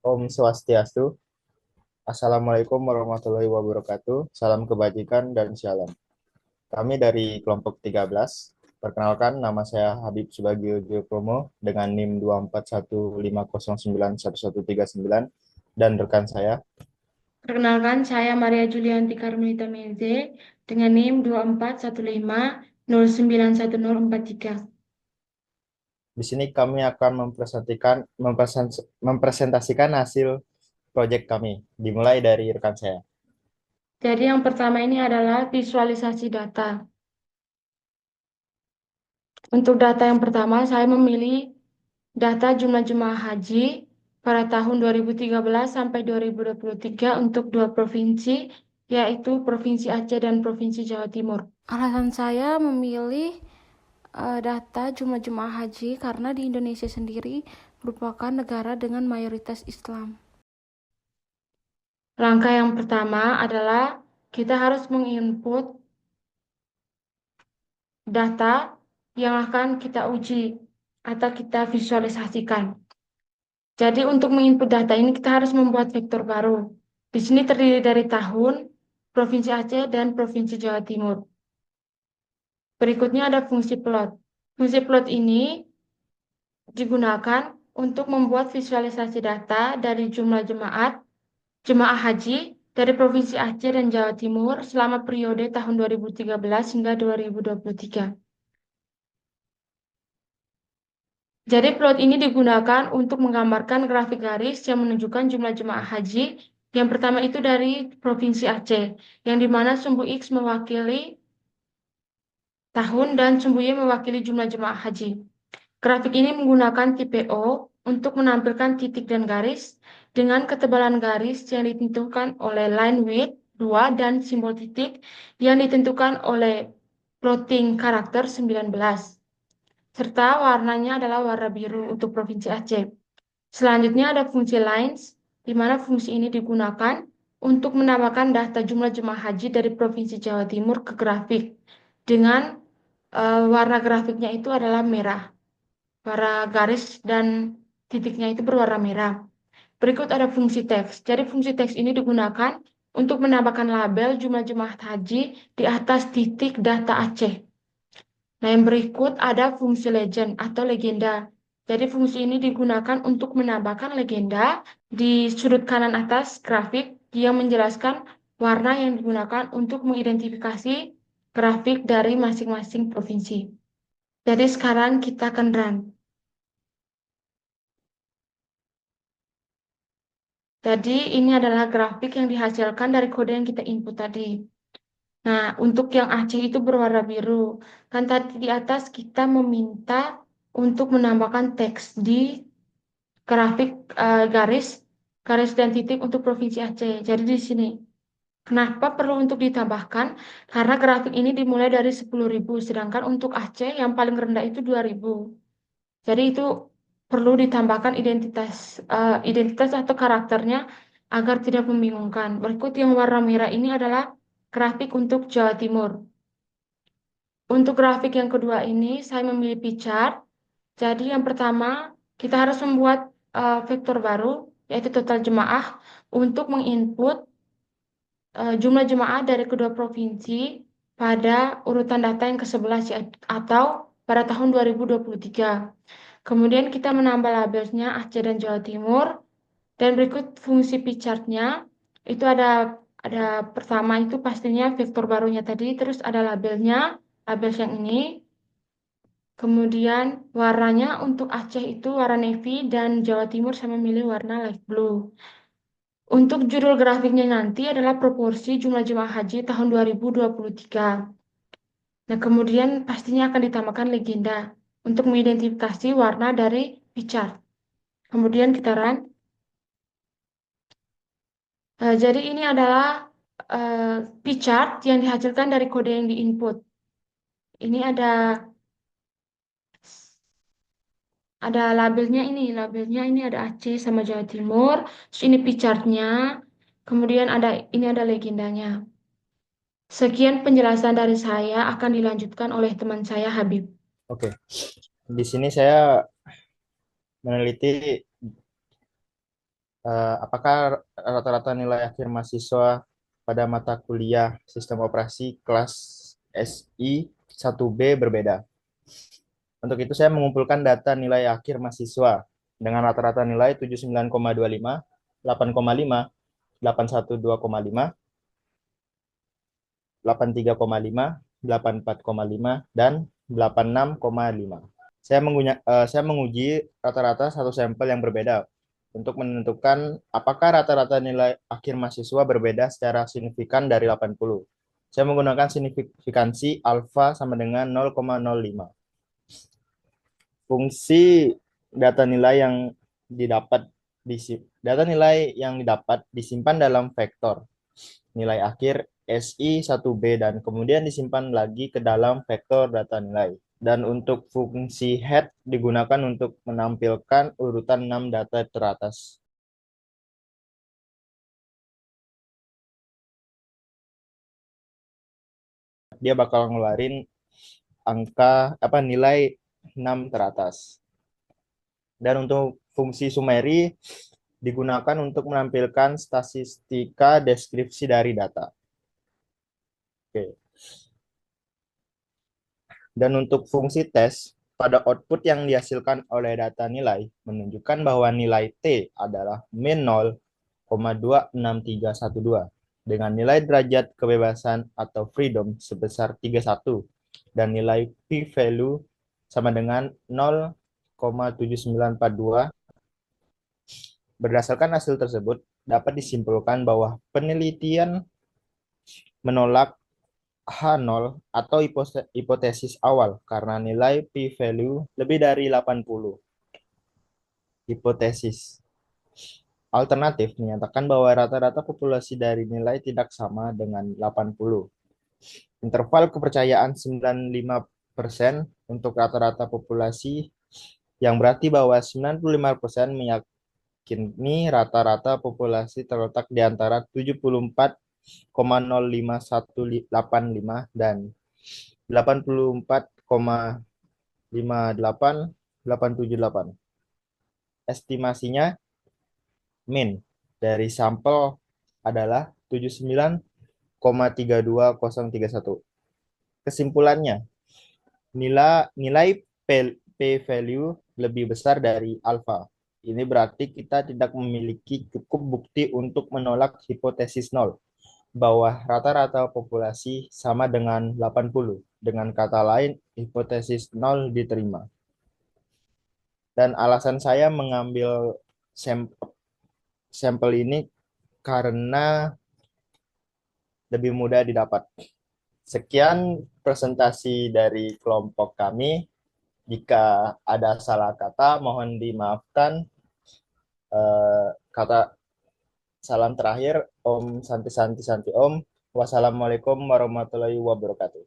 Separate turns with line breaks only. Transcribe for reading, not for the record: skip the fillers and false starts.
Om Swastiastu. Assalamualaikum warahmatullahi wabarakatuh. Salam kebajikan dan shalom. Kami dari kelompok 13. Perkenalkan, nama saya Habib Subagio Jokomo dengan NIM 24150911139 dan rekan saya.
Perkenalkan, saya Maria Julianti Karmelita Meze dengan NIM 24150911043.
Di sini kami akan mempresentasikan hasil proyek kami. Dimulai dari rekan saya.
Jadi yang pertama ini adalah visualisasi data. Untuk data yang pertama, saya memilih data jumlah jemaah haji pada tahun 2013 sampai 2023 untuk dua provinsi, yaitu Provinsi Aceh dan Provinsi Jawa Timur. Alasan saya memilih data jumlah jemaah haji karena di Indonesia sendiri merupakan negara dengan mayoritas Islam. Langkah yang pertama adalah kita harus menginput data yang akan kita uji atau kita visualisasikan. Jadi untuk menginput data ini kita harus membuat vektor baru. Di sini terdiri dari tahun, Provinsi Aceh, dan Provinsi Jawa Timur. Berikutnya ada fungsi plot. Fungsi plot ini digunakan untuk membuat visualisasi data dari jumlah jemaah haji dari Provinsi Aceh dan Jawa Timur selama periode tahun 2013 hingga 2023. Jadi plot ini digunakan untuk menggambarkan grafik garis yang menunjukkan jumlah jemaah haji. Yang pertama itu dari Provinsi Aceh, yang dimana sumbu X mewakili tahun dan sumbu Y mewakili jumlah jemaah haji. Grafik ini menggunakan tipe O untuk menampilkan titik dan garis dengan ketebalan garis yang ditentukan oleh line width 2 dan simbol titik yang ditentukan oleh plotting karakter 19. Serta warnanya adalah warna biru untuk Provinsi Aceh. Selanjutnya ada fungsi lines, di mana fungsi ini digunakan untuk menambahkan data jumlah jemaah haji dari Provinsi Jawa Timur ke grafik dengan warna grafiknya itu adalah merah. Warna garis dan titiknya itu berwarna merah. Berikut ada fungsi teks. Jadi fungsi teks ini digunakan untuk menambahkan label jumlah jemaah haji di atas titik data Aceh. Nah, yang berikut ada fungsi legend atau legenda. Jadi fungsi ini digunakan untuk menambahkan legenda di sudut kanan atas grafik yang menjelaskan warna yang digunakan untuk mengidentifikasi grafik dari masing-masing provinsi. Jadi sekarang kita akan run. Jadi ini adalah grafik yang dihasilkan dari kode yang kita input tadi. Nah, untuk yang Aceh itu berwarna biru. Kan tadi di atas kita meminta untuk menambahkan teks di grafik garis dan titik untuk Provinsi Aceh. Jadi di sini. Kenapa perlu untuk ditambahkan? Karena grafik ini dimulai dari 10.000, sedangkan untuk Aceh yang paling rendah itu 2.000. Jadi itu perlu ditambahkan identitas atau karakternya agar tidak membingungkan. Berikut yang warna merah ini adalah grafik untuk Jawa Timur. Untuk grafik yang kedua ini saya memilih pie chart. Jadi yang pertama kita harus membuat vektor baru yaitu total jemaah untuk menginput jumlah jemaah dari kedua provinsi pada urutan data yang ke-11 atau pada tahun 2023. Kemudian kita menambah labelnya Aceh dan Jawa Timur. Dan berikut fungsi pie-chart-nya. Itu ada pertama itu pastinya vektor barunya tadi, terus ada labelnya, label yang ini. Kemudian warnanya untuk Aceh itu warna navy dan Jawa Timur saya memilih warna light blue. Untuk judul grafiknya nanti adalah proporsi jumlah jemaah haji tahun 2023. Nah, kemudian pastinya akan ditambahkan legenda untuk mengidentifikasi warna dari pie-chart. Kemudian kita run. Jadi ini adalah pie chart yang dihasilkan dari kode yang diinput. Ini ada labelnya ini ada Aceh sama Jawa Timur. Terus ini pie chartnya. Kemudian ini ada legendanya. Sekian penjelasan dari saya akan dilanjutkan oleh teman saya Habib.
Oke, di sini saya meneliti apakah rata-rata nilai akhir mahasiswa pada mata kuliah sistem operasi kelas SI 1B berbeda? Untuk itu saya mengumpulkan data nilai akhir mahasiswa dengan rata-rata nilai 79,25, 8,5, 812,5, 83,5, 84,5, dan 86,5. Saya menguji rata-rata satu sampel yang berbeda untuk menentukan apakah rata-rata nilai akhir mahasiswa berbeda secara signifikan dari 80. Saya menggunakan signifikansi alfa sama dengan 0,05. Fungsi data nilai yang didapat data nilai yang didapat disimpan dalam vektor nilai akhir SI1B dan kemudian disimpan lagi ke dalam vektor data nilai. Dan untuk fungsi head digunakan untuk menampilkan urutan 6 data teratas. Dia bakal ngeluarin angka nilai 6 teratas. Dan untuk fungsi summary digunakan untuk menampilkan statistika deskripsi dari data. Oke. Dan untuk fungsi tes, pada output yang dihasilkan oleh data nilai menunjukkan bahwa nilai T adalah min 0,26312 dengan nilai derajat kebebasan atau freedom sebesar 31 dan nilai p-value sama dengan 0,7942. Berdasarkan hasil tersebut, dapat disimpulkan bahwa penelitian menolak H0 atau hipotesis awal karena nilai p-value lebih dari 80. Hipotesis alternatif menyatakan bahwa rata-rata populasi dari nilai tidak sama dengan 80. Interval kepercayaan 95% untuk rata-rata populasi yang berarti bahwa 95% meyakini rata-rata populasi terletak di antara 74,05185 dan 84,58878. Estimasinya min dari sampel adalah 79,32031. Kesimpulannya, nilai p-value lebih besar dari alfa. Ini berarti kita tidak memiliki cukup bukti untuk menolak hipotesis nol bahwa rata-rata populasi sama dengan 80. Dengan kata lain, hipotesis nol diterima. Dan alasan saya mengambil sampel ini karena lebih mudah didapat. Sekian presentasi dari kelompok kami. Jika ada salah kata, mohon dimaafkan. Kata salam terakhir, Om Santi Santi Santi Om. Wassalamualaikum warahmatullahi wabarakatuh.